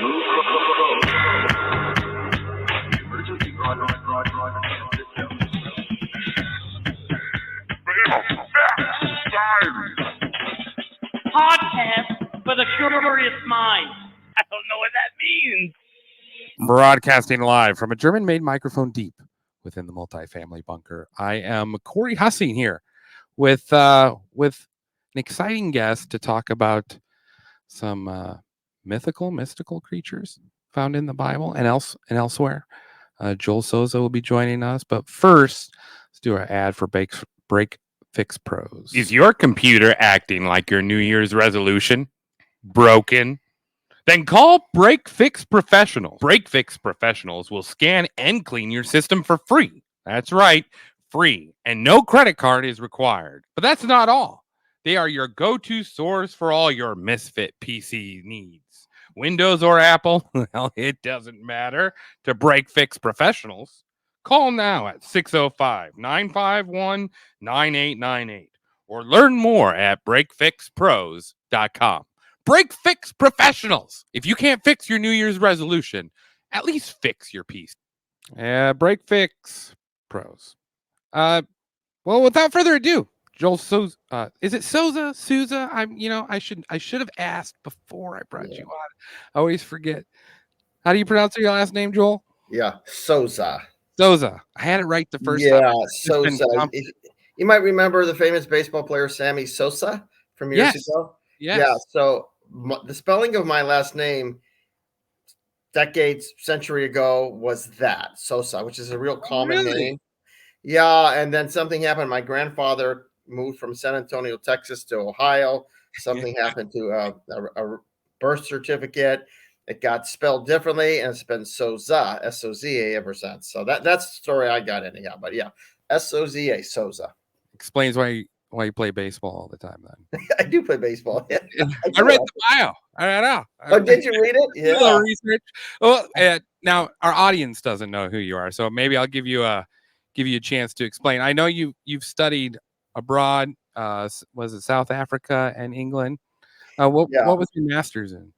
Podcast for the curious mind. I don't know what that means. Broadcasting live from a German-made microphone deep within the multifamily bunker. I am Corey Hussing here with an exciting guest to talk about some mystical creatures found in the Bible and elsewhere. Joel Soza will be joining us, but first, let's do our ad for Break Fix Pros. Is your computer acting like your New Year's resolution? Broken? Then call Break Fix Professionals. Break Fix Professionals will scan and clean your system for free. That's right, free. And no credit card is required. But that's not all. They are your go-to source for all your misfit PC needs. Windows or Apple, well, it doesn't matter. To Break Fix Professionals, call now at 605-951-9898 or learn more at breakfixpros.com. Break Fix Professionals. If you can't fix your New Year's resolution, at least fix your PC. Break Fix Pros. Well, without further ado, Joel Soza. Is it Soza? Souza? I should have asked before I brought you on. I always forget. How do you pronounce your last name, Joel? Yeah, Soza. Soza. I had it right the first time. Yeah, Soza. You might remember the famous baseball player Sammy Sosa from years ago. Yes. Yeah, so the spelling of my last name decades, century ago was that, Sosa, which is a real common name. Yeah, and then something happened. My grandfather moved from San Antonio, Texas to Ohio. Something happened to a birth certificate. It got spelled differently, and it's been Soza, S-O-Z-A, ever since. So that's the story I got anyhow. But yeah, S-O-Z-A, Soza. Explains why you play baseball all the time then. I do play baseball. Yeah. I read the bio. I know. Oh, did you read it? Yeah. Research. Well, now our audience doesn't know who you are, so maybe I'll give you a chance to explain. I know you've studied abroad. Was it South Africa and England? What was your master's in?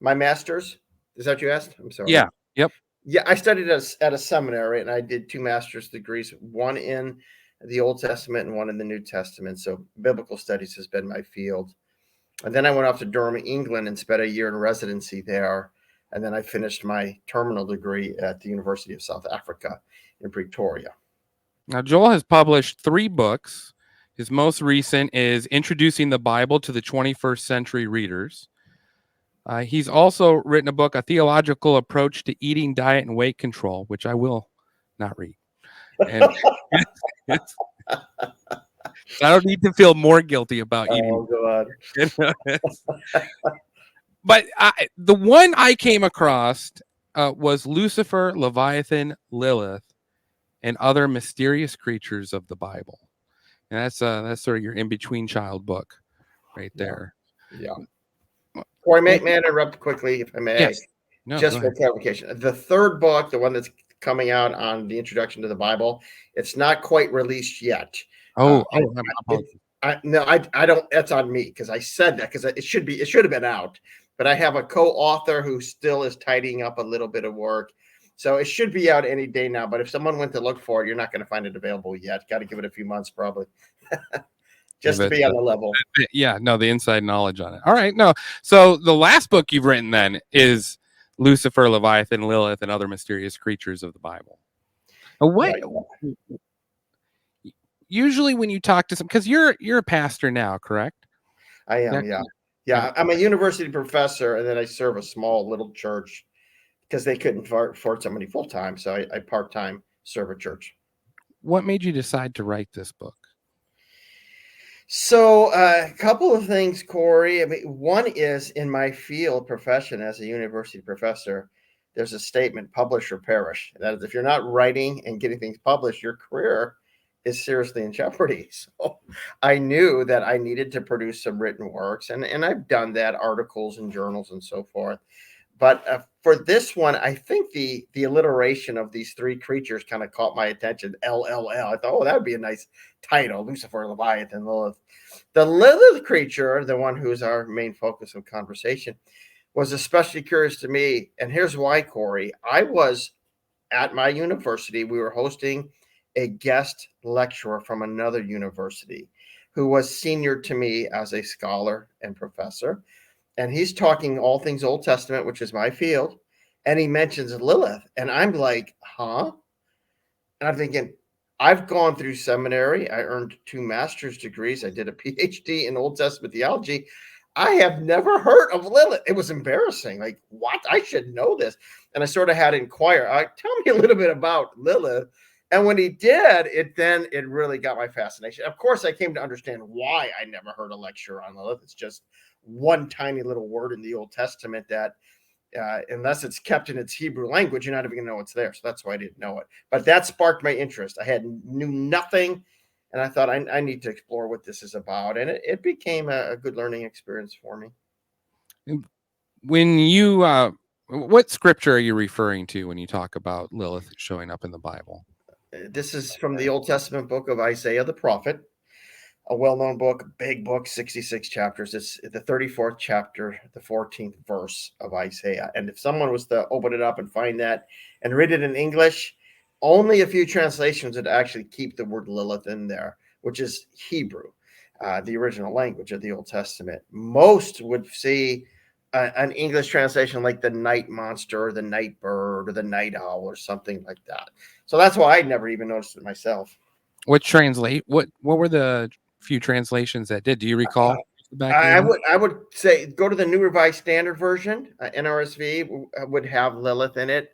My master's? Is that what you asked? I'm sorry. Yeah. Yep. Yeah, I studied at a seminary, and I did 2 master's degrees, one in the Old Testament and one in the New Testament. So biblical studies has been my field. And then I went off to Durham, England, and spent a year in residency there. And then I finished my terminal degree at the University of South Africa in Pretoria. Now, Joel has published 3 books. His most recent is Introducing the Bible to the 21st Century Readers. He's also written a book, A Theological Approach to Eating, Diet, and Weight Control, which I will not read. And I don't need to feel more guilty about eating. Oh, God. But the one I came across was Lucifer, Leviathan, Lilith, and Other Mysterious Creatures of the Bible. And that's sort of your in-between child book right there. Yeah. Corey, may I interrupt quickly, if I may? Yes. No, just for clarification. The third book, the one that's coming out on the introduction to the Bible, it's not quite released yet. No, I don't. That's on me because I said that because it should have been out. But I have a co-author who still is tidying up a little bit of work, so it should be out any day now. But if someone went to look for it, you're not going to find it available yet. Got to give it a few months probably. Just to be on the level. Yeah, no, the inside knowledge on it. All right, no. So the last book you've written then is Lucifer, Leviathan, Lilith, and Other Mysterious Creatures of the Bible. Right. Usually when you talk to some, because you're a pastor now, correct? I am, yeah. I'm a university professor, and then I serve a small little church because they couldn't afford somebody full-time, so I part-time serve a church. What made you decide to write this book? So a couple of things, Corey. I mean, one is in my field profession as a university professor, there's a statement, publish or perish. That is, if you're not writing and getting things published, your career is seriously in jeopardy. So I knew that I needed to produce some written works, and I've done that, articles and journals and so forth. But for this one, I think the alliteration of these 3 creatures kind of caught my attention. LLL. I thought, oh, that would be a nice title. Lucifer, Leviathan, Lilith. The Lilith creature, the one who's our main focus of conversation, was especially curious to me. And here's why, Corey. I was at my university, we were hosting a guest lecturer from another university who was senior to me as a scholar and professor. And he's talking all things Old Testament, which is my field. And he mentions Lilith. And I'm like, huh? And I'm thinking, I've gone through seminary. I earned 2 master's degrees. I did a PhD in Old Testament theology. I have never heard of Lilith. It was embarrassing. Like, what? I should know this. And I sort of had to inquire. Tell me a little bit about Lilith. And when he did, it really got my fascination. Of course, I came to understand why I never heard a lecture on Lilith. It's just one tiny little word in the Old Testament that unless it's kept in its Hebrew language, you're not even going to know it's there. So that's why I didn't know it. But that sparked my interest. I knew nothing, and I thought I need to explore what this is about. And it became a good learning experience for me. When you, what scripture are you referring to when you talk about Lilith showing up in the Bible? This is from the Old Testament book of Isaiah the prophet, a well-known book, big book, 66 chapters. It's the 34th chapter, the 14th verse of Isaiah. And if someone was to open it up and find that and read it in English, only a few translations would actually keep the word Lilith in there, which is Hebrew, the original language of the Old Testament. Most would see an English translation like the night monster or the night bird or the night owl or something like that. So that's why I never even noticed it myself. What were the few translations that did? Do you recall? I would say go to the New Revised Standard Version. NRSV would have Lilith in it.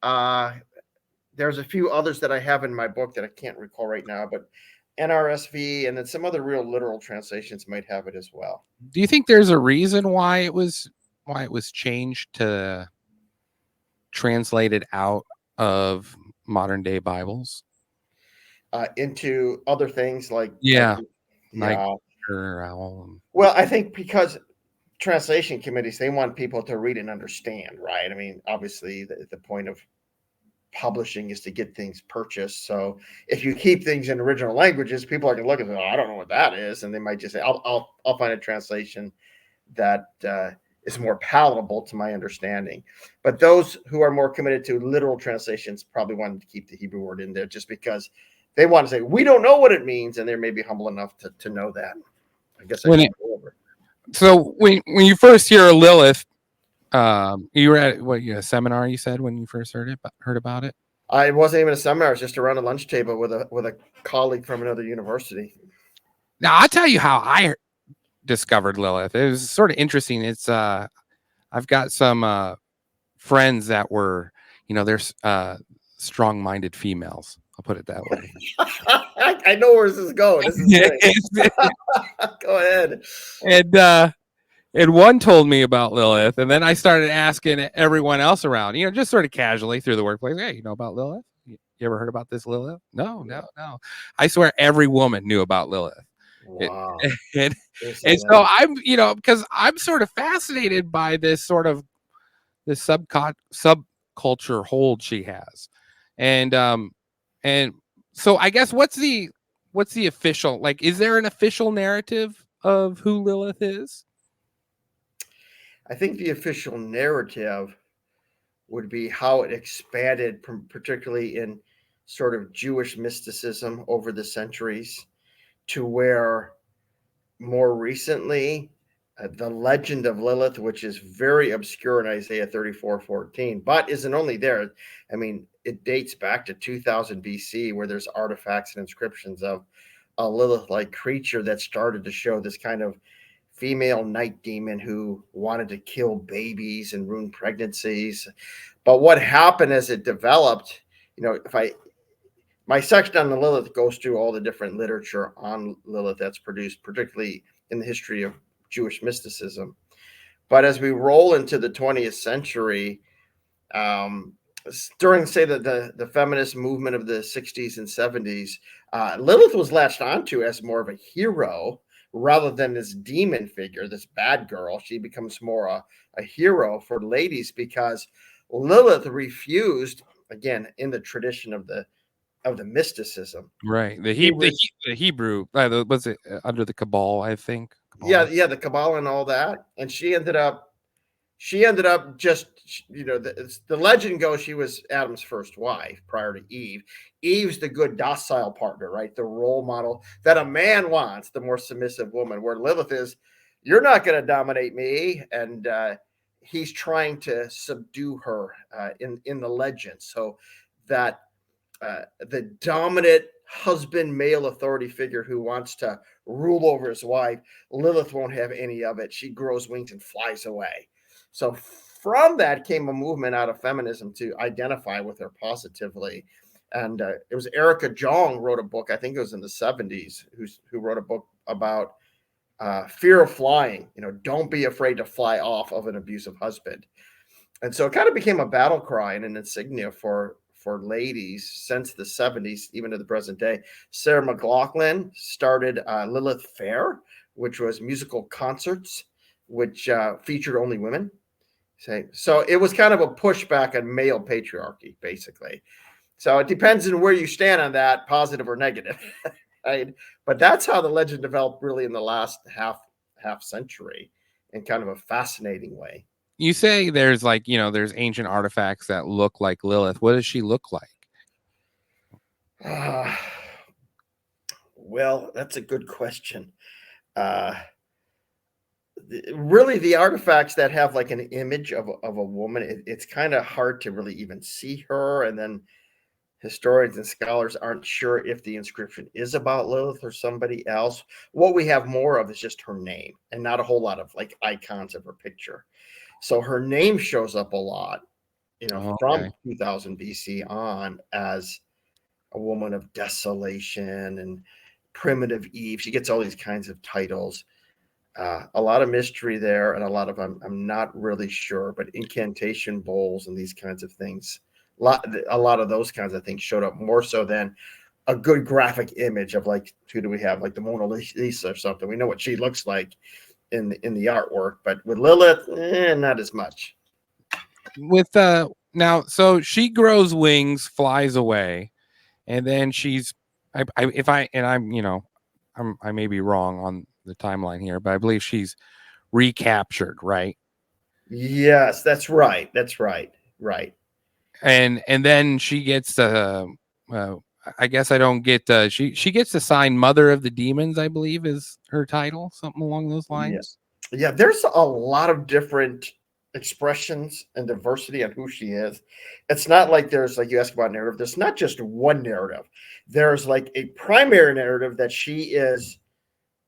There's a few others that I have in my book that I can't recall right now, but NRSV and then some other real literal translations might have it as well. Do you think there's a reason why it was changed to translated out of modern day Bibles into other things like night or owl? Well, I think because translation committees, they want people to read and understand, right? I mean, obviously the point of publishing is to get things purchased. So if you keep things in original languages, people are going to look at it, I don't know what that is, and they might just say, I'll find a translation that is more palatable to my understanding. But those who are more committed to literal translations probably wanted to keep the Hebrew word in there just because they want to say, we don't know what it means, and they may be humble enough to know that. I guess I should go over. So when you first hear of Lilith, you were at a seminar, you said, when you first heard about it? I wasn't even a seminar. I was just around a lunch table with a colleague from another university. Now, I'll tell you how I discovered Lilith. It was sort of interesting. It's I've got some friends that were, they're strong-minded females. I'll put it that way. I know where this is going. This is great. Go ahead. And one told me about Lilith, and then I started asking everyone else around, just sort of casually through the workplace. Hey, you know about Lilith? You ever heard about this Lilith? No. I swear every woman knew about Lilith. Wow. And so I'm, because I'm sort of fascinated by this sort of this subculture hold she has. And so I guess what's the official, like, is there an official narrative of who Lilith is? I think the official narrative would be how it expanded, particularly in sort of Jewish mysticism over the centuries, to where more recently the legend of Lilith, which is very obscure in Isaiah 34:14, but isn't only there. I mean, it dates back to 2000 BC, where there's artifacts and inscriptions of a Lilith-like creature that started to show this kind of female night demon who wanted to kill babies and ruin pregnancies. But what happened as it developed, my section on the Lilith goes through all the different literature on Lilith that's produced, particularly in the history of Jewish mysticism. But as we roll into the 20th century, during, say, the feminist movement of the 60s and 70s, Lilith was latched onto as more of a hero rather than this demon figure, this bad girl. She becomes more a hero for ladies because Lilith refused, again, in the tradition of the mysticism. Right. The Hebrew, was it under the Cabal, I think? Cabal. Yeah, the Cabal and all that. And she ended up she ended up just, the legend goes she was Adam's first wife prior to Eve. Eve's the good docile partner, right? The role model that a man wants, the more submissive woman, where Lilith is, you're not going to dominate me. And he's trying to subdue her in the legend. So that the dominant husband, male authority figure who wants to rule over his wife, Lilith won't have any of it. She grows wings and flies away. So from that came a movement out of feminism to identify with her positively. And it was Erica Jong wrote a book, I think it was in the 70s, who wrote a book about fear of flying. Don't be afraid to fly off of an abusive husband. And so it kind of became a battle cry and an insignia for ladies since the 70s, even to the present day. Sarah McLachlan started Lilith Fair, which was musical concerts, which featured only women. So it was kind of a pushback on male patriarchy, basically. So it depends on where you stand on that, positive or negative. Right? But that's how the legend developed really in the last half century in kind of a fascinating way. You say there's there's ancient artifacts that look like Lilith. What does she look like? Well, that's a good question. Really, the artifacts that have like an image of a woman, it's kind of hard to really even see her. And then historians and scholars aren't sure if the inscription is about Lilith or somebody else. What we have more of is just her name and not a whole lot of like icons of her picture. So her name shows up a lot, from 2000 BC on as a woman of desolation and primitive Eve. She gets all these kinds of titles. A lot of mystery there, and a lot of I'm not really sure, but incantation bowls and these kinds of things. A lot of those kinds of things showed up more so than a good graphic image of like, who do we have, like the Mona Lisa or something. We know what she looks like in the artwork, but with Lilith, not as much. With now, so she grows wings, flies away, and then she's I may be wrong on the timeline here, but I believe she's recaptured, right? Yes, that's right. Right. And then she gets I guess I don't get she gets assigned Mother of the Demons, I believe is her title, something along those lines. Yeah, there's a lot of different expressions and diversity on who she is. It's not like there's, like you asked about narrative, there's not just one narrative. There's like a primary narrative that she is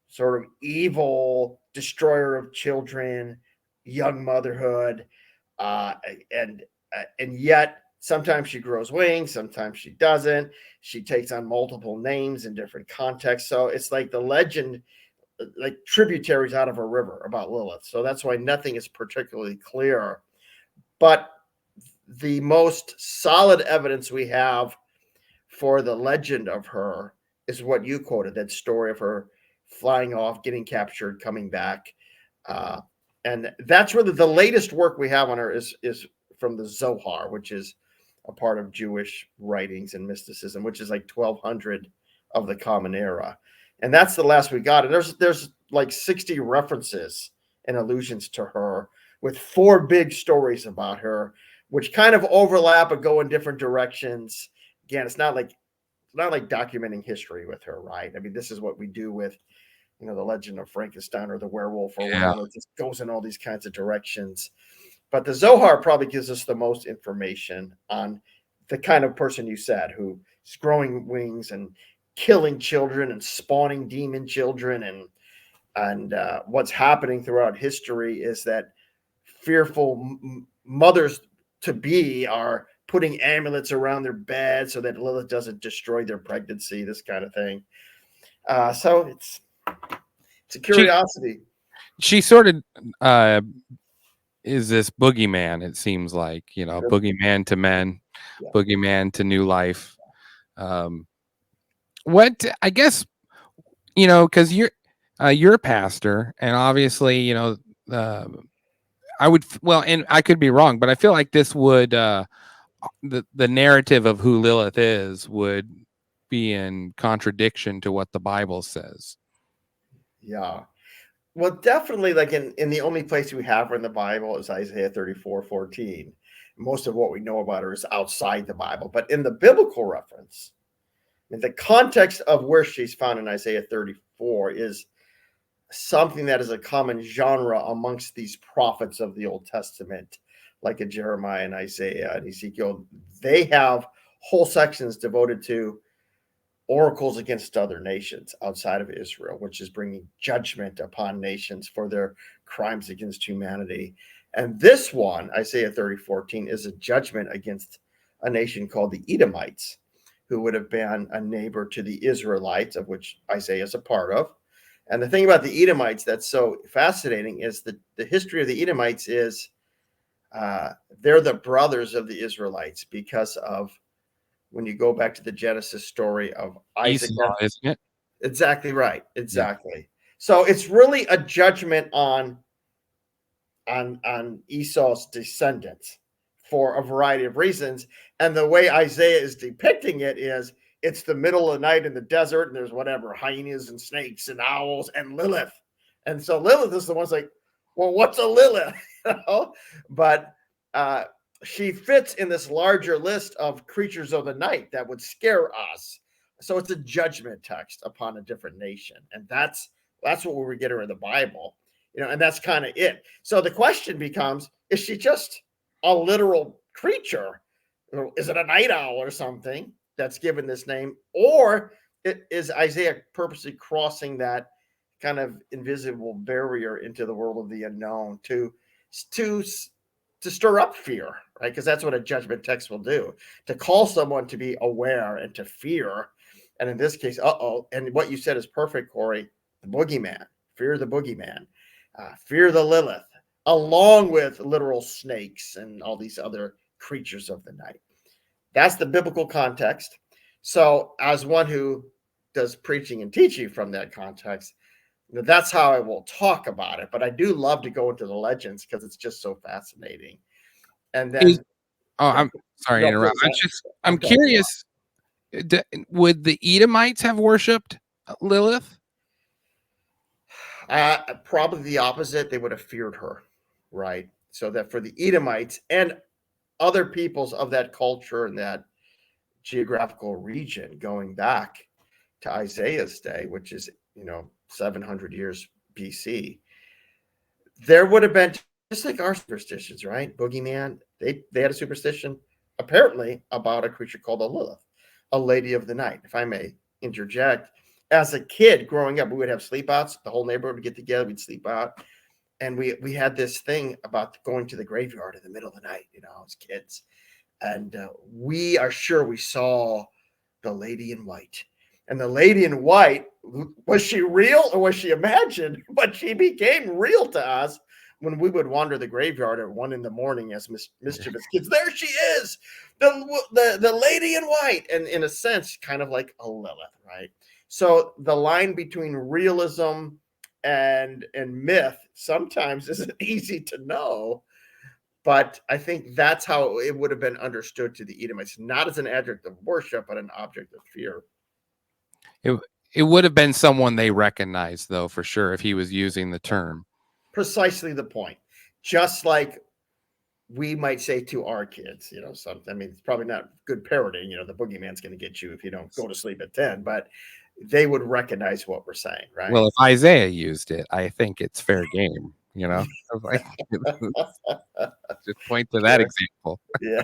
sort of evil, destroyer of children, young motherhood, and yet sometimes she grows wings, sometimes she doesn't. She takes on multiple names in different contexts. So it's like the legend, like tributaries out of a river about Lilith. So that's why nothing is particularly clear. But the most solid evidence we have for the legend of her is what you quoted, that story of her flying off, getting captured, coming back. And that's where the latest work we have on her is from the Zohar, which is a part of Jewish writings and mysticism, which is like 1200 of the Common Era. And that's the last we got. And there's like 60 references and allusions to her, with 4 big stories about her, which kind of overlap but go in different directions. Again, it's not like documenting history with her, right? I mean, this is what we do with, the Legend of Frankenstein or the werewolf, or whatever. It just goes in all these kinds of directions. But the Zohar probably gives us the most information on the kind of person you said, who is growing wings and killing children and spawning demon children, and what's happening throughout history is that fearful mothers to be are putting amulets around their bed so that Lilith doesn't destroy their pregnancy, this kind of thing. So it's a curiosity. She sort of is this boogeyman, it seems like, boogeyman to men, boogeyman to new life. What, I guess, because you're a pastor, and obviously, I would, well, and I could be wrong, but I feel like this would, the narrative of who Lilith is would be in contradiction to what the Bible says. Yeah. Well, definitely, like in the only place we have her in the Bible is Isaiah 34:14. Most of what we know about her is outside the Bible, but in the biblical reference, in the context of where she's found in Isaiah 34 is something that is a common genre amongst these prophets of the Old Testament, like a Jeremiah and Isaiah and Ezekiel. They have whole sections devoted to oracles against other nations outside of Israel, which is bringing judgment upon nations for their crimes against humanity. And this one, Isaiah 30:14, is a judgment against a nation called the Edomites, who would have been a neighbor to the Israelites, of which Isaiah is a part of. And the thing about the Edomites that's so fascinating is that the history of the Edomites is they're the brothers of the Israelites because of when you go back to the Genesis story of Isaac. Esau, isn't it? Exactly right. Exactly. So it's really a judgment on Esau's descendants for a variety of reasons. And the way Isaiah is depicting it is it's the middle of the night in the desert, and there's whatever hyenas and snakes and owls and Lilith. And so Lilith is the one's like, well, what's a Lilith? You know? But she fits in this larger list of creatures of the night that would scare us. So it's a judgment text upon a different nation. And that's what we get her in the Bible. You know, and that's kind of it. So the question becomes, is she just a literal creature? Is it a night owl or something that's given this name? Or is Isaiah purposely crossing that kind of invisible barrier into the world of the unknown to stir up fear, right? Because that's what a judgment text will do, to call someone to be aware and to fear. And in this case, and what you said is perfect, Corey, the boogeyman, fear the boogeyman. Fear the Lilith, along with literal snakes and all these other creatures of the night. That's the biblical context. So, as one who does preaching and teaching from that context, that's how I will talk about it. But I do love to go into the legends because it's just so fascinating. And then, I'm sorry to interrupt. I'm curious. Would the Edomites have worshipped Lilith? Probably the opposite. They would have feared her, right? So that for the Edomites and other peoples of that culture and that geographical region going back to Isaiah's day, which is, 700 years BC, there would have been just like our superstitions, right? Boogeyman, they had a superstition apparently about a creature called a Lilith, a lady of the night. If I may interject, as a kid growing up, we would have sleepouts. The whole neighborhood would get together. We'd sleep out. And we had this thing about going to the graveyard in the middle of the night, as kids. And we are sure we saw the lady in white. And the lady in white, was she real or was she imagined? But she became real to us when we would wander the graveyard at 1 a.m. as mischievous kids. There she is, the lady in white. And in a sense, kind of like a Lilith, right? So the line between realism and myth sometimes isn't easy to know, but I think that's how it would have been understood to the Edomites, not as an object of worship, but an object of fear. It would have been someone they recognized, though, for sure, if he was using the term. Precisely the point. Just like we might say to our kids, something. I mean, it's probably not good parroting. The boogeyman's going to get you if you don't go to sleep at 10, but they would recognize what we're saying, right? Well, if Isaiah used it, I think it's fair game, just point to that example. Yeah.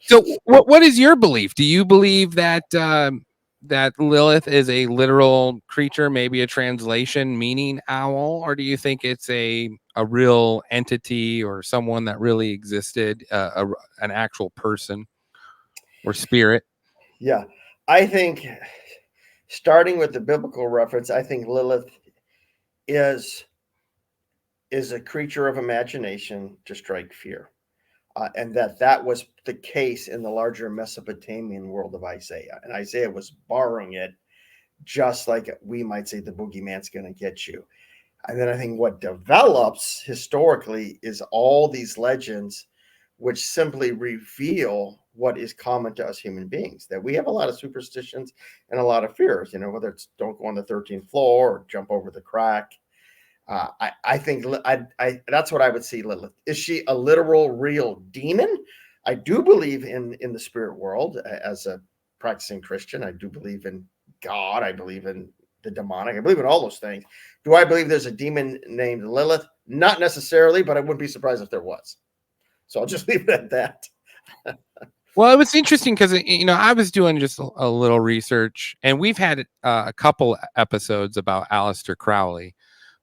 So what is your belief? Do you believe that that Lilith is a literal creature, maybe a translation meaning owl, or do you think it's a real entity or someone that really existed, an actual person or spirit? Yeah, I think starting with the biblical reference, I think Lilith is a creature of imagination to strike fear. And that was the case in the larger Mesopotamian world of Isaiah. And Isaiah was borrowing it, just like we might say the boogeyman's going to get you. And then I think what develops historically is all these legends, which simply reveal what is common to us human beings, that we have a lot of superstitions and a lot of fears, whether it's don't go on the 13th floor or jump over the crack. I think that's what I would see Lilith. Is she a literal, real demon? I do believe in the spirit world as a practicing Christian. I do believe in God. I believe in the demonic. I believe in all those things. Do I believe there's a demon named Lilith? Not necessarily, but I wouldn't be surprised if there was. So I'll just leave it at that. Well, it was interesting because I was doing just a little research, and we've had a couple episodes about Aleister Crowley,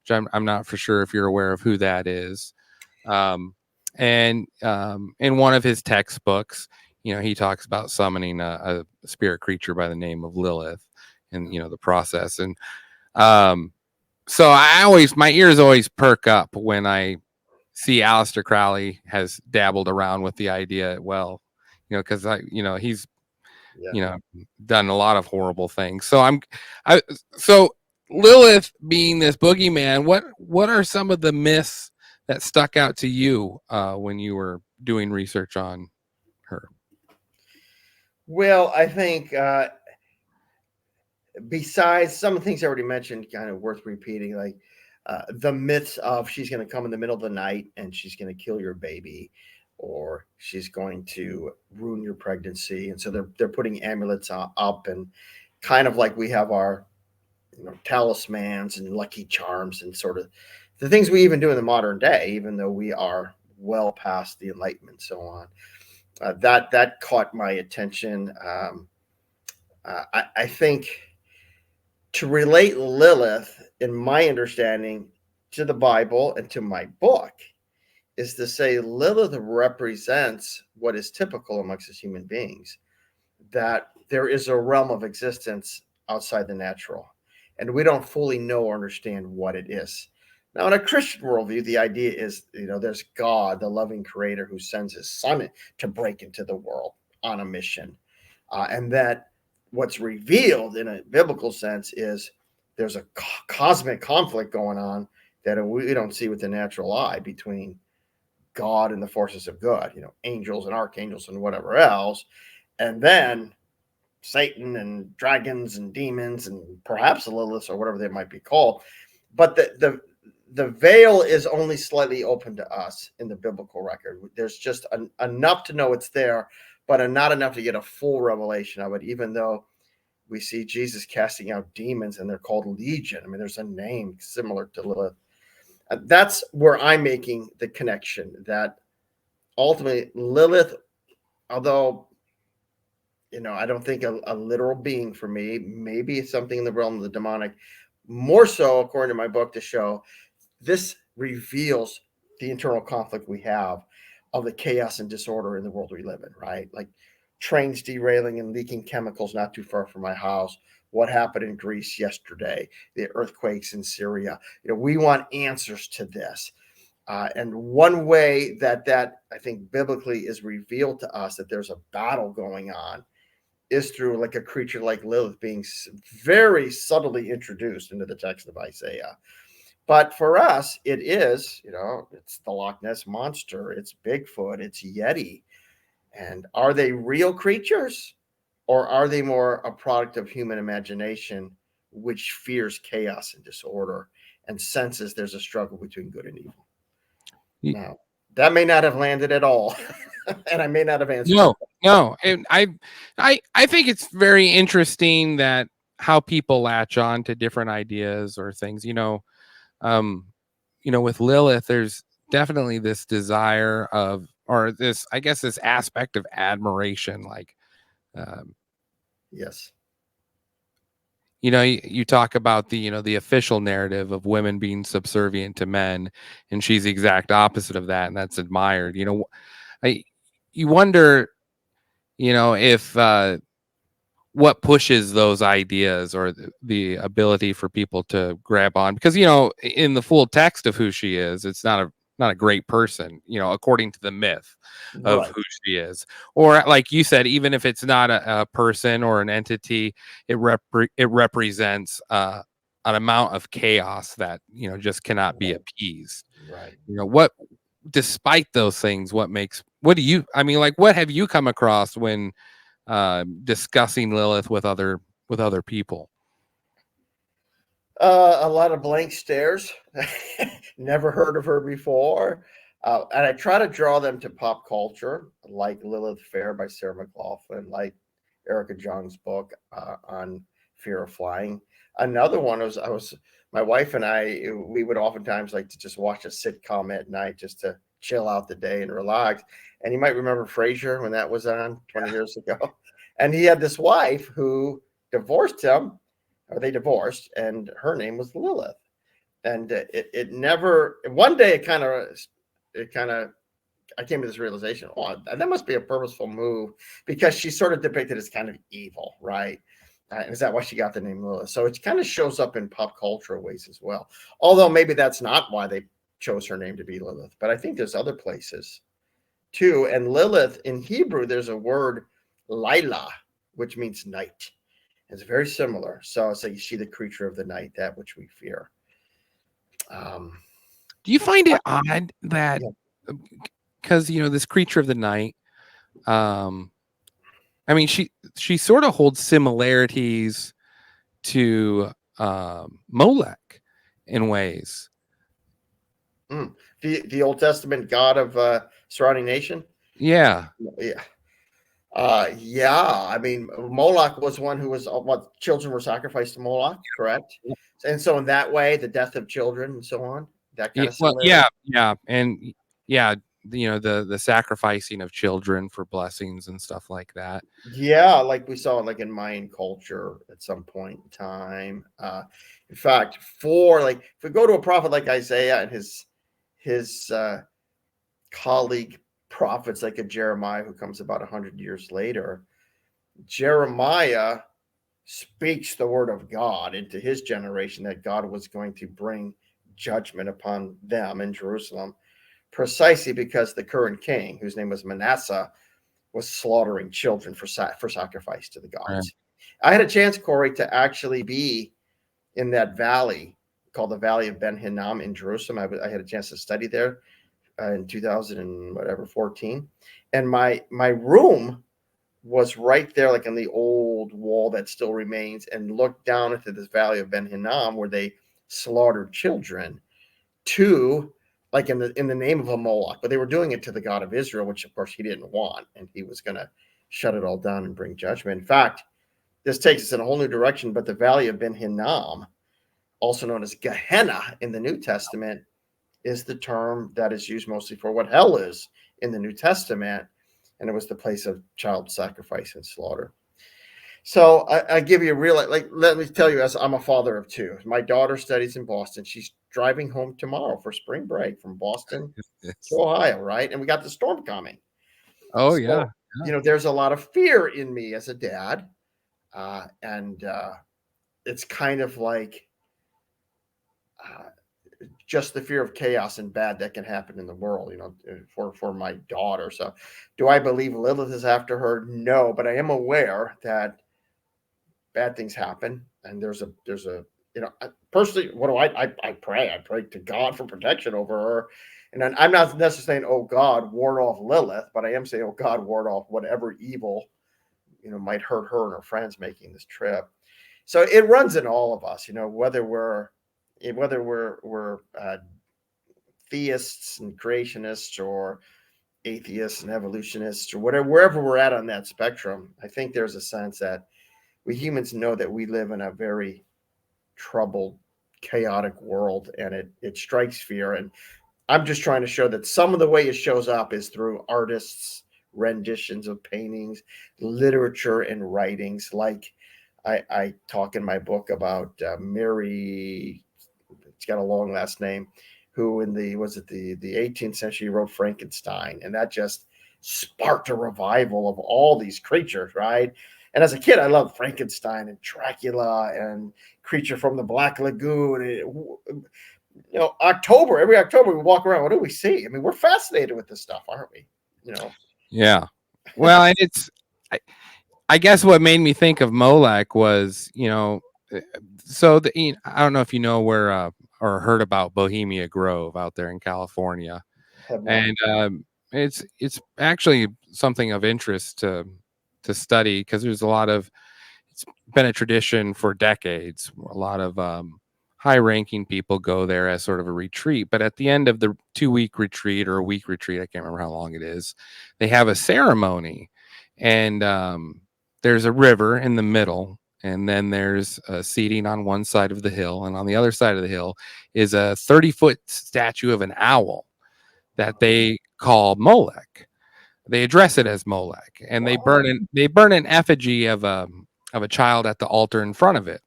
which I'm not for sure if you're aware of who that is. And in one of his textbooks, he talks about summoning a spirit creature by the name of Lilith, and the process. And so my ears always perk up when I see Aleister Crowley has dabbled around with the idea. Well, because he's done a lot of horrible things. So so Lilith being this boogeyman, what are some of the myths that stuck out to you when you were doing research on her? Well, I think besides some of the things I already mentioned, kind of worth repeating, like the myths of she's going to come in the middle of the night and she's going to kill your baby, or she's going to ruin your pregnancy. And so they're putting amulets up, and kind of like we have our talismans and lucky charms and sort of the things we even do in the modern day, even though we are well past the Enlightenment and so on. That caught my attention. I think to relate Lilith, in my understanding, to the Bible and to my book, is to say Lilith represents what is typical amongst us human beings, that there is a realm of existence outside the natural, and we don't fully know or understand what it is. Now, in a Christian worldview, the idea is, there's God, the loving creator, who sends his son to break into the world on a mission. And that what's revealed in a biblical sense is there's a cosmic conflict going on that we don't see with the natural eye between God and the forces of good, angels and archangels and whatever else. And then Satan and dragons and demons and perhaps Lilith or whatever they might be called. But the veil is only slightly open to us in the biblical record. There's just enough to know it's there, but not enough to get a full revelation of it, even though we see Jesus casting out demons and they're called Legion. I mean, there's a name similar to Lilith. That's where I'm making the connection, that ultimately Lilith, although, I don't think a literal being for me, maybe it's something in the realm of the demonic, more so, according to my book, to show this reveals the internal conflict we have of the chaos and disorder in the world we live in, right? Like trains derailing and leaking chemicals not too far from my house. What happened in Greece yesterday, the earthquakes in Syria. We want answers to this. And one way that I think biblically is revealed to us that there's a battle going on is through like a creature like Lilith being very subtly introduced into the text of Isaiah. But for us, it is, it's the Loch Ness Monster, it's Bigfoot, it's Yeti. And are they real creatures, or are they more a product of human imagination, which fears chaos and disorder and senses there's a struggle between good and evil? Now, that may not have landed at all, and I may not have answered. No. And I think it's very interesting that how people latch on to different ideas or things. With Lilith, there's definitely this desire of, or this, I guess, this aspect of admiration, like, yes. You talk about the official narrative of women being subservient to men, and she's the exact opposite of that, and that's admired. You wonder, if what pushes those ideas, or the ability for people to grab on, because in the full text of who she is, it's not a great person, according to the myth of Right. who she is. Or like you said, even if it's not a person or an entity, it represents an amount of chaos that just cannot be appeased. Right. Despite those things, what have you come across when discussing Lilith with other people? A lot of blank stares. Never heard of her before. And I try to draw them to pop culture, like Lilith Fair by Sarah McLaughlin, like Erica Jong's book on fear of flying. Another one was my wife and I, we would oftentimes like to just watch a sitcom at night just to chill out the day and relax. And you might remember Frasier when that was on 20 years ago. And he had this wife who divorced him, or they divorced, and her name was Lilith. And it never, one day I came to this realization, oh, that must be a purposeful move, because she's sort of depicted as kind of evil, right? Is that why she got the name Lilith? So it kind of shows up in pop culture ways as well. Although maybe that's not why they chose her name to be Lilith, but I think there's other places too. And Lilith in Hebrew, there's a word, Lila, which means night. It's very similar. So you see the creature of the night, that which we fear. Do you find it odd that, because this creature of the night, I mean, she sort of holds similarities to Molech in ways. The Old Testament god of surrounding nation. Yeah. I mean, Moloch was one who was what children were sacrificed to Moloch, correct? And so in that way, the death of children and so on, that kind of similarity. And the sacrificing of children for blessings and stuff like that. Yeah, like we saw like in Mayan culture at some point in time. In fact, if we go to a prophet like Isaiah and his colleague prophets like a Jeremiah who comes about 100 years later, Jeremiah speaks the word of God into his generation that God was going to bring judgment upon them in Jerusalem, precisely because the current king, whose name was Manasseh, was slaughtering children for sacrifice to the gods. Right. I had a chance, Corey, to actually be in that valley called the Valley of Ben Hinnom in Jerusalem. I had a chance to study there in 2014, and my room was right there, like on the old wall that still remains, and looked down into this Valley of Ben Hinnom where they slaughtered children to, like in the name of a Moloch, but they were doing it to the God of Israel, which of course he didn't want, and he was going to shut it all down and bring judgment. In fact, this takes us in a whole new direction, but the Valley of Ben Hinnom, also known as Gehenna in the New Testament, is the term that is used mostly for what hell is in the New Testament, and it was the place of child sacrifice and slaughter. So I give you a real, let me tell you, as I'm a father of two. My daughter studies in Boston. She's driving home tomorrow for spring break from Boston to Ohio, right? And we got the storm coming. Oh, yeah. There's a lot of fear in me as a dad. And it's kind of like just the fear of chaos and bad that can happen in the world, for my daughter. So do I believe Lilith is after her? No, but I am aware that bad things happen. And there's a personally, what do I pray? I pray to God for protection over her. And then I'm not necessarily saying, oh God, ward off Lilith, but I am saying, oh God, ward off whatever evil, might hurt her and her friends making this trip. So it runs in all of us, whether we're theists and creationists or atheists and evolutionists or whatever, wherever we're at on that spectrum. I think there's a sense that we humans know that we live in a very troubled, chaotic world, and it strikes fear. And I'm just trying to show that some of the way it shows up is through artists' renditions of paintings, literature, and writings. Like I talk in my book about Mary, it's got a long last name, who in the 18th century wrote Frankenstein, and that just sparked a revival of all these creatures, right? And as a kid, I loved Frankenstein and Dracula and Creature from the Black Lagoon. Every October we walk around. What do we see? I mean, we're fascinated with this stuff, aren't we? Yeah. Well, and I guess what made me think of Molech was, so I don't know if you know where or heard about Bohemia Grove out there in California, and it's actually something of interest to study, because there's it's been a tradition for decades. A lot of high-ranking people go there as sort of a retreat. But at the end of the 2-week retreat or a week retreat, I can't remember how long it is, they have a ceremony, and there's a river in the middle, and then there's a seating on one side of the hill, and on the other side of the hill is a 30-foot statue of an owl that they call Molech. They address it as Molech, and they burn an effigy of a child at the altar in front of it.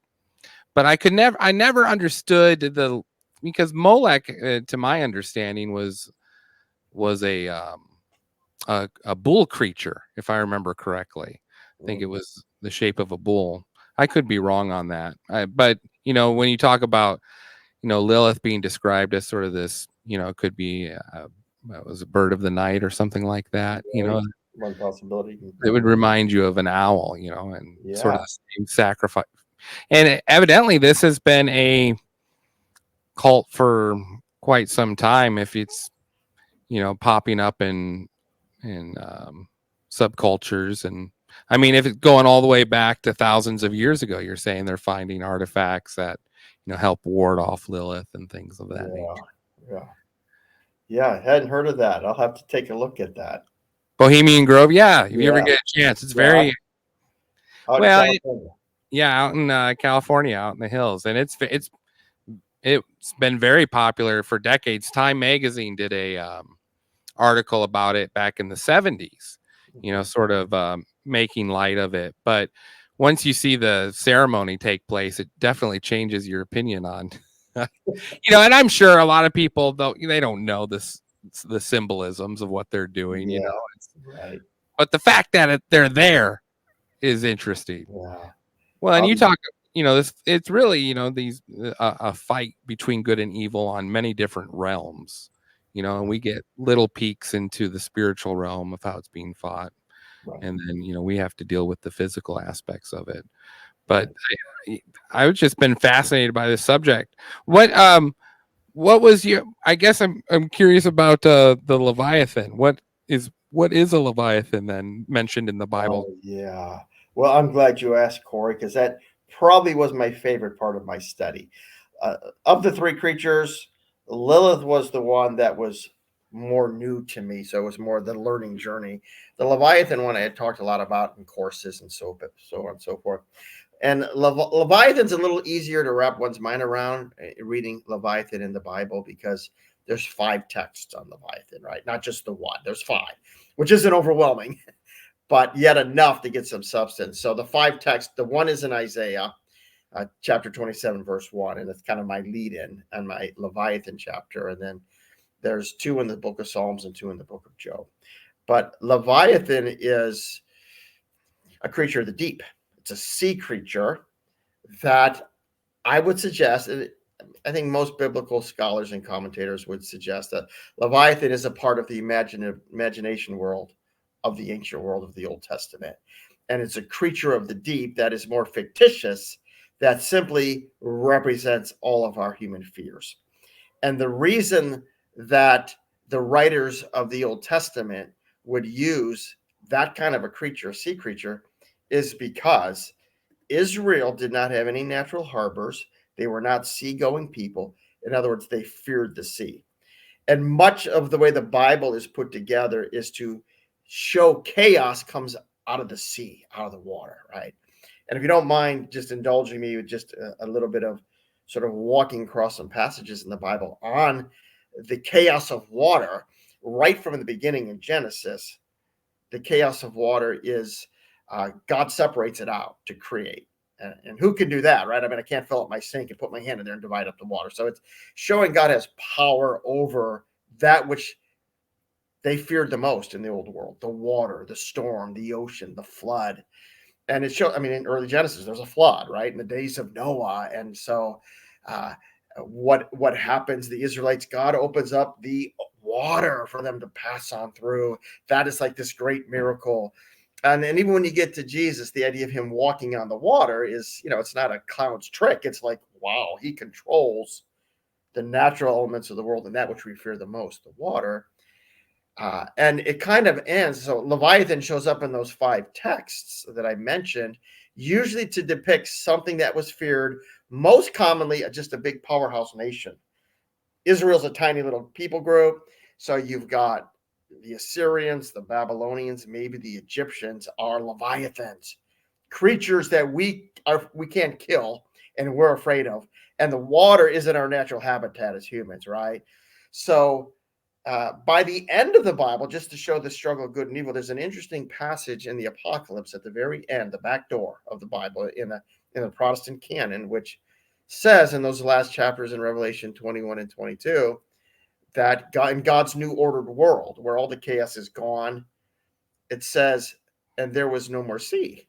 But I never understood because Molech, to my understanding, was a bull creature, if I remember correctly. I think it was the shape of a bull. I could be wrong on that. But, when you talk about, Lilith being described as sort of this, it could be, it was a bird of the night or something like that, One possibility. it would remind you of an owl, and sort of Yeah. the same sacrifice. And evidently this has been a cult for quite some time, if it's, popping up in subcultures. And I mean, if it's going all the way back to thousands of years ago, you're saying they're finding artifacts that, help ward off Lilith and things of that nature. Yeah, I hadn't heard of that. I'll have to take a look at that. Bohemian Grove, yeah. If you ever get a chance, it's very Out well. in California. Out in California, out in the hills, and it's been very popular for decades. Time magazine did a article about it back in the 70s, sort of making light of it. But once you see the ceremony take place, it definitely changes your opinion on, and I'm sure a lot of people, though, they don't know the symbolisms of what they're doing, Right. but the fact that they're there is interesting. Yeah. Well, and you talk, it's really, these a fight between good and evil on many different realms, and we get little peeks into the spiritual realm of how it's being fought. Right. And then, we have to deal with the physical aspects of it. But I've just been fascinated by this subject. What was I guess I'm curious about the Leviathan. What is a Leviathan then mentioned in the Bible? Oh, yeah. Well, I'm glad you asked, Corey, because that probably was my favorite part of my study. Of the three creatures, Lilith was the one that was more new to me, so it was more the learning journey. The Leviathan one I had talked a lot about in courses and so on and so forth. And Leviathan's a little easier to wrap one's mind around reading Leviathan in the Bible, because there's 5 texts on Leviathan, right? Not just the one. There's 5, which isn't overwhelming, but yet enough to get some substance. So the 5 texts, the one is in Isaiah, chapter 27, verse 1, and it's kind of my lead-in on my Leviathan chapter. And then there's 2 in the book of Psalms and 2 in the book of Job. But Leviathan is a creature of the deep. It's a sea creature that I would suggest, I think most biblical scholars and commentators would suggest, that Leviathan is a part of the imagination world of the ancient world of the Old Testament. And it's a creature of the deep that is more fictitious, that simply represents all of our human fears. And the reason that the writers of the Old Testament would use that kind of a creature, a sea creature, is because Israel did not have any natural harbors. They were not seagoing people. In other words, they feared the sea. And much of the way the Bible is put together is to show chaos comes out of the sea, out of the water, right? And if you don't mind just indulging me with just a little bit of sort of walking across some passages in the Bible on the chaos of water, right from the beginning in Genesis, the chaos of water is God separates it out to create. And who can do that, right? I mean, I can't fill up my sink and put my hand in there and divide up the water. So it's showing God has power over that which they feared the most in the old world: the water, the storm, the ocean, the flood. And it shows, I mean, in early Genesis, there's a flood, right? In the days of Noah. And so what happens? The Israelites, God opens up the water for them to pass on through. That is like this great miracle. And even when you get to Jesus, the idea of him walking on the water is, it's not a clown's trick. It's like, wow, he controls the natural elements of the world and that which we fear the most, the water. And it kind of ends. So Leviathan shows up in those 5 texts that I mentioned, usually to depict something that was feared most commonly just a big powerhouse nation. Israel's a tiny little people group. So you've got the Assyrians, the Babylonians, maybe the Egyptians are Leviathans, creatures that we can't kill and we're afraid of. And the water isn't our natural habitat as humans, right? So by the end of the Bible, just to show the struggle of good and evil, there's an interesting passage in the Apocalypse at the very end, the back door of the Bible in the Protestant canon, which says in those last chapters in Revelation 21 and 22 that God, in God's new ordered world, where all the chaos is gone, it says, and there was no more sea.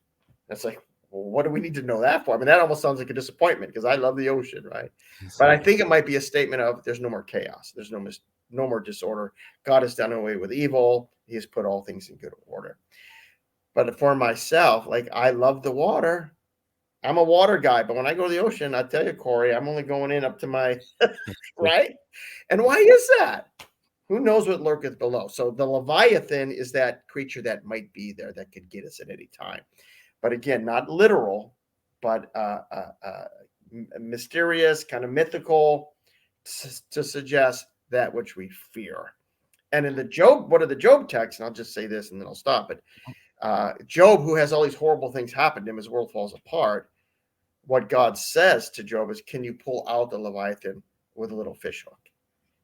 That's like, well, what do we need to know that for? I mean, that almost sounds like a disappointment because I love the ocean, right? But I think it might be a statement of there's no more chaos. There's no more disorder. God has done away with evil. He has put all things in good order. But for myself, like I love the water. I'm a water guy, but when I go to the ocean, I tell you, Corey, I'm only going in up to my right. And why is that? Who knows what lurketh below? So the Leviathan is that creature that might be there that could get us at any time. But again, not literal, but mysterious, kind of mythical, to suggest that which we fear. And in the Job, what are the Job texts? And I'll just say this and then I'll stop it. Job, who has all these horrible things happen to him, his world falls apart. What God says to Job is, can you pull out the Leviathan with a little fish hook?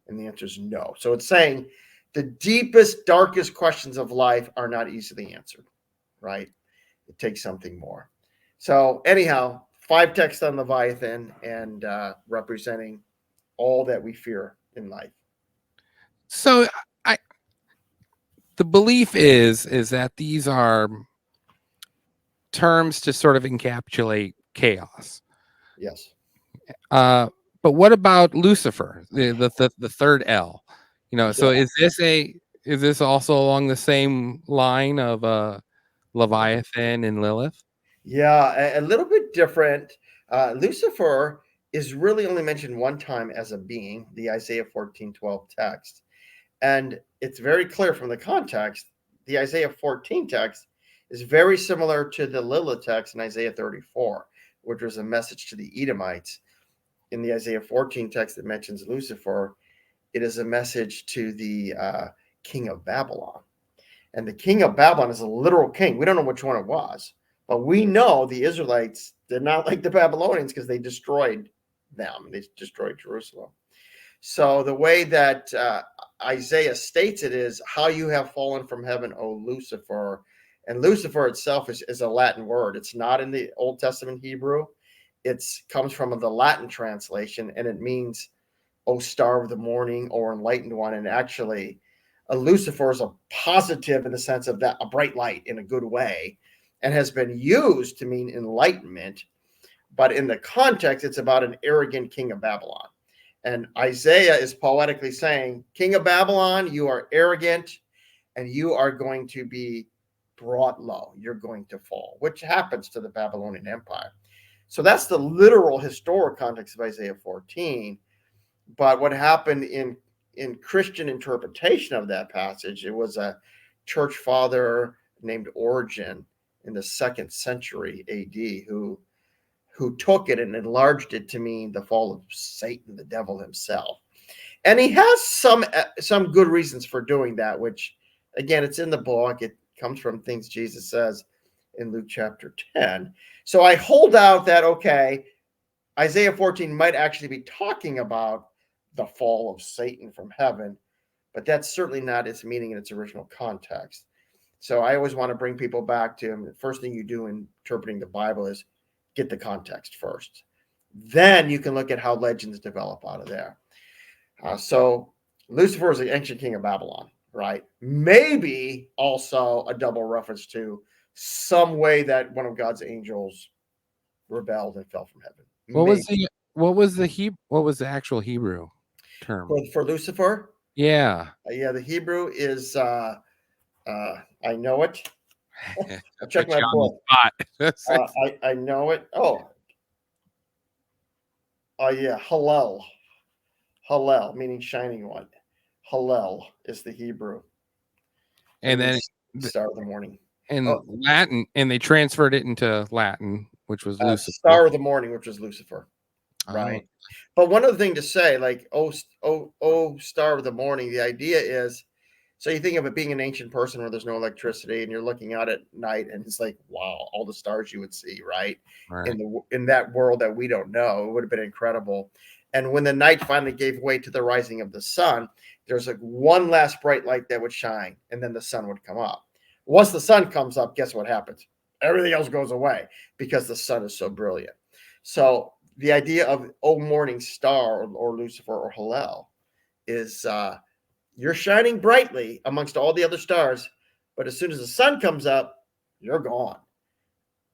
And the answer is no. So it's saying the deepest, darkest questions of life are not easily answered, right? It takes something more. So anyhow, 5 texts on Leviathan and representing all that we fear in life. So the belief is that these are terms to sort of encapsulate chaos. Yes. But what about Lucifer, the third L? So is this also along the same line of Leviathan and Lilith? Yeah, a little bit different. Lucifer is really only mentioned one time as a being, the Isaiah 14:12 text. And it's very clear from the context, the Isaiah 14 text is very similar to the Lilith text in Isaiah 34, which was a message to the Edomites. In the Isaiah 14 text that mentions Lucifer, it is a message to the king of Babylon. And the king of Babylon is a literal king. We don't know which one it was, but we know the Israelites did not like the Babylonians because they destroyed them. They destroyed Jerusalem. So the way that Isaiah states it is, how you have fallen from heaven, O Lucifer. And Lucifer itself is a Latin word. It's not in the Old Testament Hebrew. It comes from the Latin translation, and it means, O star of the morning, or enlightened one. And actually, a Lucifer is a positive in the sense of that a bright light in a good way, and has been used to mean enlightenment. But in the context, it's about an arrogant king of Babylon. And Isaiah is poetically saying, King of Babylon, you are arrogant and you are going to be brought low. You're going to fall, which happens to the Babylonian Empire. So that's the literal historic context of Isaiah 14. But what happened in Christian interpretation of that passage, it was a church father named Origen in the 2nd century AD who took it and enlarged it to mean the fall of Satan, the devil himself. And he has some good reasons for doing that, which, again, it's in the book. It comes from things Jesus says in Luke chapter 10. So I hold out that, okay, Isaiah 14 might actually be talking about the fall of Satan from heaven, but that's certainly not its meaning in its original context. So I always want to bring people back to the first thing you do in interpreting the Bible is get the context first. Then you can look at how legends develop out of there. So Lucifer is the ancient king of Babylon, right? Maybe also a double reference to some way that one of God's angels rebelled and fell from heaven. What was the actual Hebrew term for Lucifer? Yeah. The Hebrew is I know it. I'll check Put my you on the book. spot. I know it. Oh yeah, Hallel. Hallel, meaning shining one. Hallel is the Hebrew. And then star of the morning. Latin, and they transferred it into Latin, which was Lucifer. Star of the morning, which was Lucifer. right? But one other thing to say, like, star of the morning, the idea is, so you think of it being an ancient person where there's no electricity and you're looking out at night and it's like, wow, all the stars you would see, right? Right. In that world that we don't know, it would have been incredible. And when the night finally gave way to the rising of the sun, there's like one last bright light that would shine, and then the sun would come up. Once the sun comes up, guess what happens? Everything else goes away because the sun is so brilliant. So the idea of morning star or Lucifer or Hillel is you're shining brightly amongst all the other stars, but as soon as the sun comes up, you're gone.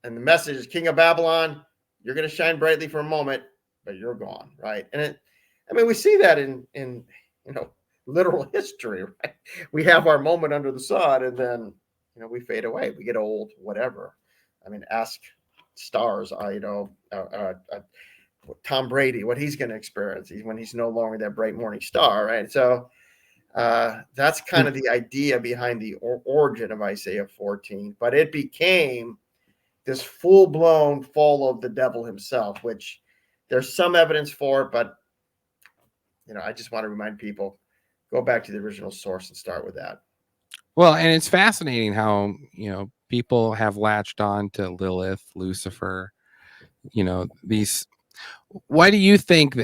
And the message is, King of Babylon, you're going to shine brightly for a moment, but you're gone, right? And we see that in literal history, right? We have our moment under the sun, and then we fade away, we get old, whatever. Ask stars, Tom Brady, what he's going to experience when he's no longer that bright morning star, right? So that's kind of the idea behind the origin of Isaiah 14, but it became this full-blown fall of the devil himself, which there's some evidence for it, but I just want to remind people, go back to the original source and start with that. Well, and it's fascinating how people have latched on to Lilith, Lucifer, these. Why do you think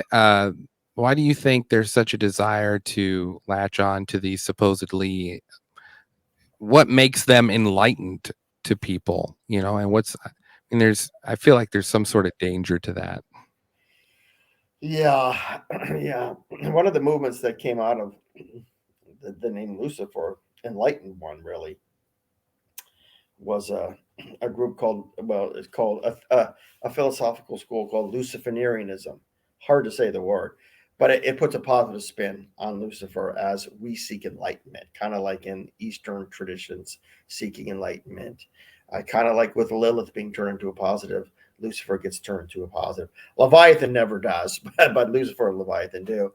there's such a desire to latch on to these supposedly? What makes them enlightened to people? And I feel like there's some sort of danger to that. Yeah, yeah. One of the movements that came out of the name Lucifer, enlightened one, really, was a group called, it's called a philosophical school called Luciferianism. Hard to say the word, but it puts a positive spin on Lucifer as we seek enlightenment, kind of like in Eastern traditions, seeking enlightenment. Kind of like with Lilith being turned into a positive, Lucifer gets turned into a positive. Leviathan never does, but Lucifer and Leviathan do.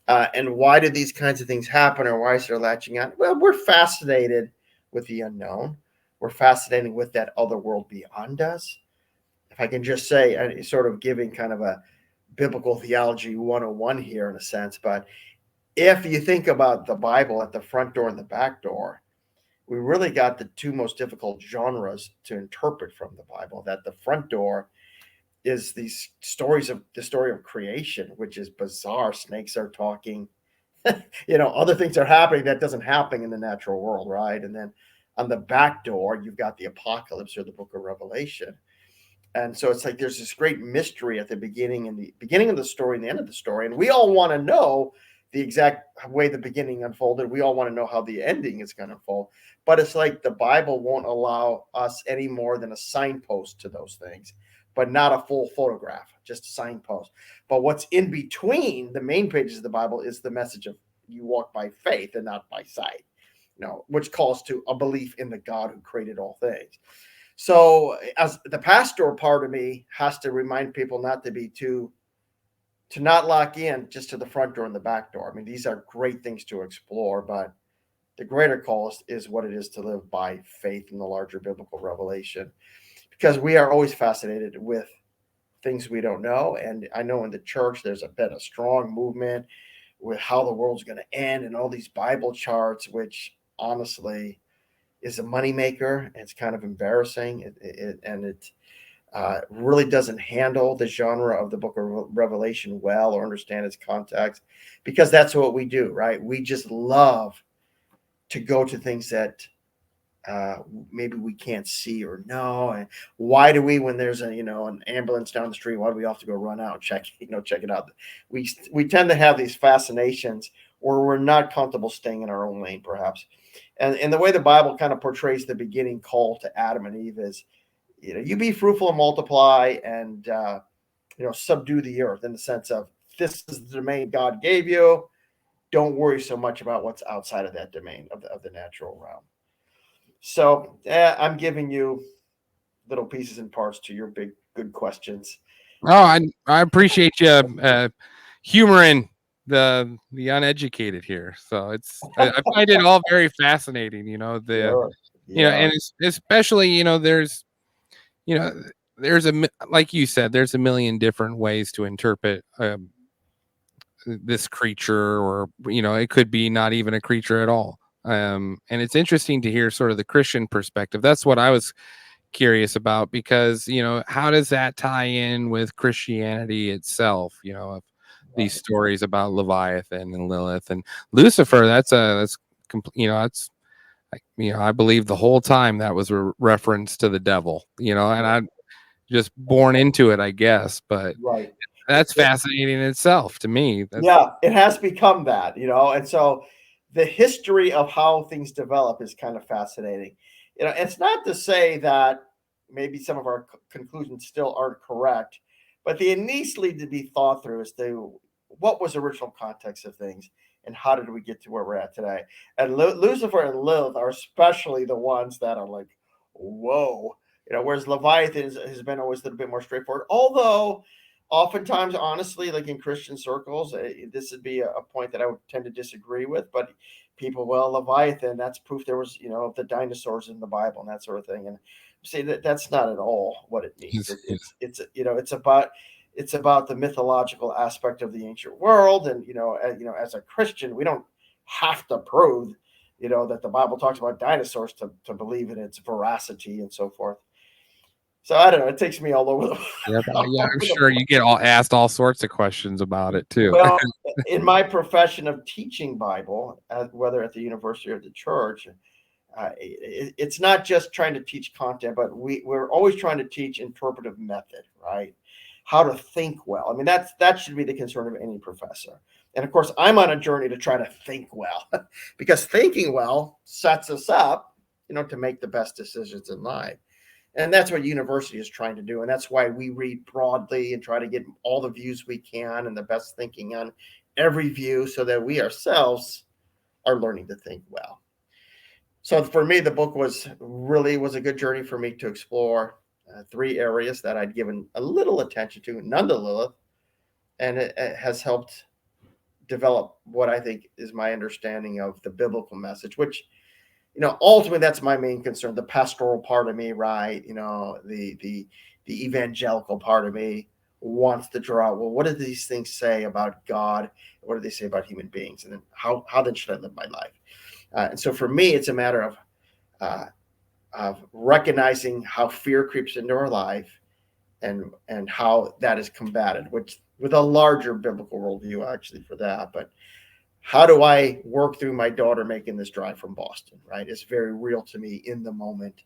And why do these kinds of things happen, or why is there latching on? Well, we're fascinated with the unknown. We're fascinated with that other world beyond us. If I can just say, sort of giving kind of a biblical theology 101 here in a sense, but if you think about the Bible at the front door and the back door, we really got the two most difficult genres to interpret from the Bible. That the front door is the story of creation, which is bizarre. Snakes are talking, other things are happening that doesn't happen in the natural world, right? And then on the back door, you've got the apocalypse or the book of Revelation. And so it's like there's this great mystery at the beginning of the story and the end of the story. And we all want to know the exact way the beginning unfolded. We all want to know how the ending is going to unfold. But it's like the Bible won't allow us any more than a signpost to those things, but not a full photograph, just a signpost. But what's in between the main pages of the Bible is the message of you walk by faith and not by sight, which calls to a belief in the God who created all things. So as the pastoral part of me has to remind people not to not lock in just to the front door and the back door. These are great things to explore, but the greater call is what it is to live by faith in the larger biblical revelation, because we are always fascinated with things we don't know. And I know in the church, there's been a strong movement with how the world's going to end and all these Bible charts, which honestly is a moneymaker. It's kind of embarrassing. It really doesn't handle the genre of the book of Revelation well or understand its context, because that's what we do, right? We just love to go to things that maybe we can't see or know. And why do we, when there's an ambulance down the street, why do we have to go run out and check it out? We tend to have these fascinations where we're not comfortable staying in our own lane, perhaps. And the way the Bible kind of portrays the beginning call to Adam and Eve is, you be fruitful and multiply and, subdue the earth, in the sense of, this is the domain God gave you. Don't worry so much about what's outside of that domain of the natural realm. So I'm giving you little pieces and parts to your big, good questions. Oh, I appreciate you humoring the uneducated here. So I find it all very fascinating. Sure. And especially there's like you said, there's a million different ways to interpret this creature, or it could be not even a creature at all. And it's interesting to hear sort of the Christian perspective. That's what I was curious about, because how does that tie in with Christianity itself? Of these stories about Leviathan and Lilith and Lucifer. That's I believe the whole time that was a reference to the devil. And I just born into it, I guess. But Right. that's fascinating in itself to me. Yeah, it has become that, and so the history of how things develop is kind of fascinating. It's not to say that maybe some of our conclusions still aren't correct, but they need to be thought through as to what was the original context of things and how did we get to where we're at today. And Lucifer and Lilith are especially the ones that are like, whoa, whereas Leviathan has been always a little bit more straightforward, although oftentimes, honestly, like in Christian circles, this would be a point that I would tend to disagree with. But people, well, Leviathan, that's proof there was, the dinosaurs in the Bible and that sort of thing. And say that's not at all what it means. It's about the mythological aspect of the ancient world. And as a Christian, we don't have to prove, that the Bible talks about dinosaurs to believe in its veracity and so forth. So I don't know. It takes me all over the. Yeah, I'm sure you get asked all sorts of questions about it too. Well, in my profession of teaching Bible, whether at the university or the church, it's not just trying to teach content, but we're always trying to teach interpretive method, right? How to think well. I mean, that should be the concern of any professor. And of course, I'm on a journey to try to think well, because thinking well sets us up, to make the best decisions in life. And that's what university is trying to do. And that's why we read broadly and try to get all the views we can and the best thinking on every view, so that we ourselves are learning to think well. So for me, the book was a good journey for me to explore 3 areas that I'd given a little attention to, none to Lilith. And it has helped develop what I think is my understanding of the biblical message, which ultimately that's my main concern, the pastoral part of me, right? The evangelical part of me wants to draw out, well, what do these things say about God? What do they say about human beings? And then how then should I live my life? And so for me, it's a matter of recognizing how fear creeps into our life and how that is combated, which with a larger biblical worldview actually for that. But how do I work through my daughter making this drive from Boston, right? It's very real to me in the moment.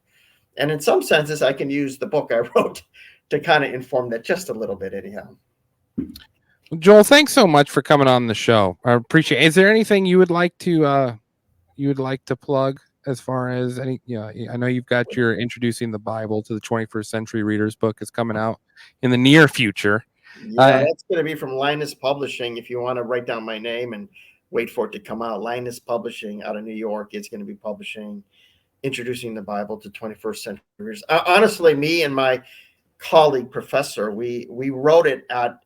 And in some senses, I can use the book I wrote to kind of inform that just a little bit anyhow. Joel, thanks so much for coming on the show. I appreciate it. Is there anything you would like to plug as far as any, I know you've got your Introducing the Bible to the 21st Century Readers book is coming out in the near future. Yeah, that's going to be from Linus Publishing. If you want to write down my name and wait for it to come out, Linus Publishing out of New York is going to be publishing Introducing the Bible to 21st Century Readers. Honestly, me and my colleague professor, we wrote it at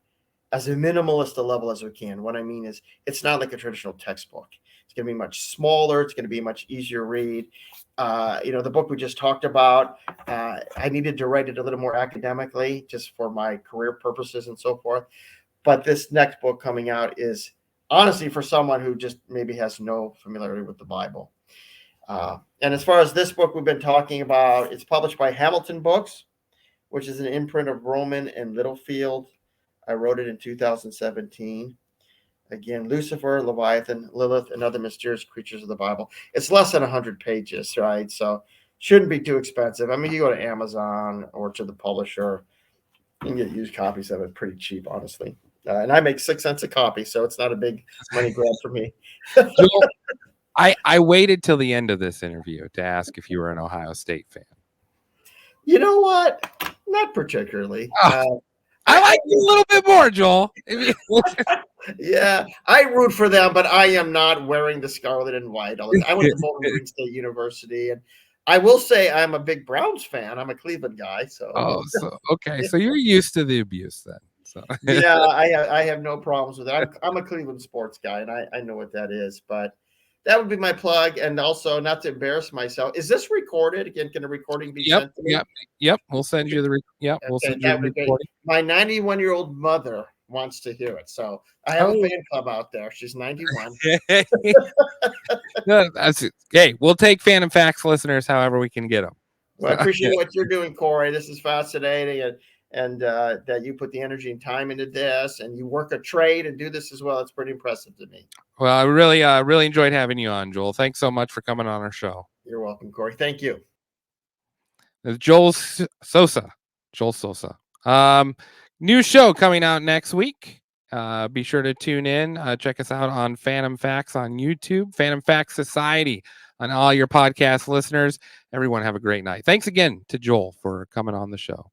as a minimalist a level as we can. What I mean is it's not like a traditional textbook. It's going to be much smaller. It's going to be much easier read. The book we just talked about, I needed to write it a little more academically just for my career purposes and so forth. But this next book coming out is honestly for someone who just maybe has no familiarity with the Bible. And as far as this book we've been talking about, it's published by Hamilton Books, which is an imprint of Roman and Littlefield. I wrote it in 2017. Again, Lucifer, Leviathan, Lilith, and other mysterious creatures of the Bible. It's less than 100 pages, right? So shouldn't be too expensive. I mean, you go to Amazon or to the publisher, you can get used copies of it pretty cheap, honestly. And I make 6 cents a copy, so it's not a big money grab for me. Joel, I waited till the end of this interview to ask if you were an Ohio State fan. You know what? Not particularly. I like you a little bit more, Joel. Yeah, I root for them, but I am not wearing the scarlet and white. I went to Bowling Green State University, and I will say I'm a big Browns fan. I'm a Cleveland guy, so. Oh, so okay, so you're used to the abuse then. So yeah, I have no problems with it. I'm a Cleveland sports guy, and I know what that is. But that would be my plug. And also, not to embarrass myself, is this recorded? Again, can a recording be Yep, sent to me? yep. We'll send you the we'll Okay, send you that the would be great. recording. My 91-year-old mother wants to hear it. So I have Oh. a fan club out there. She's 91. No, hey, we'll take Phantom Facts listeners however we can get them. Well, I appreciate what you're doing, Corey. This is fascinating, and that you put the energy and time into this, and you work a trade and do this as well. It's pretty impressive to me. Well, I really enjoyed having you on, Joel. Thanks so much for coming on our show. You're welcome, Corey. Thank you. Joel Soza. Joel Soza. New show coming out next week. Be sure to tune in. Check us out on Phantom Facts on YouTube, Phantom Facts Society on all your podcast listeners. Everyone have a great night. Thanks again to Joel for coming on the show.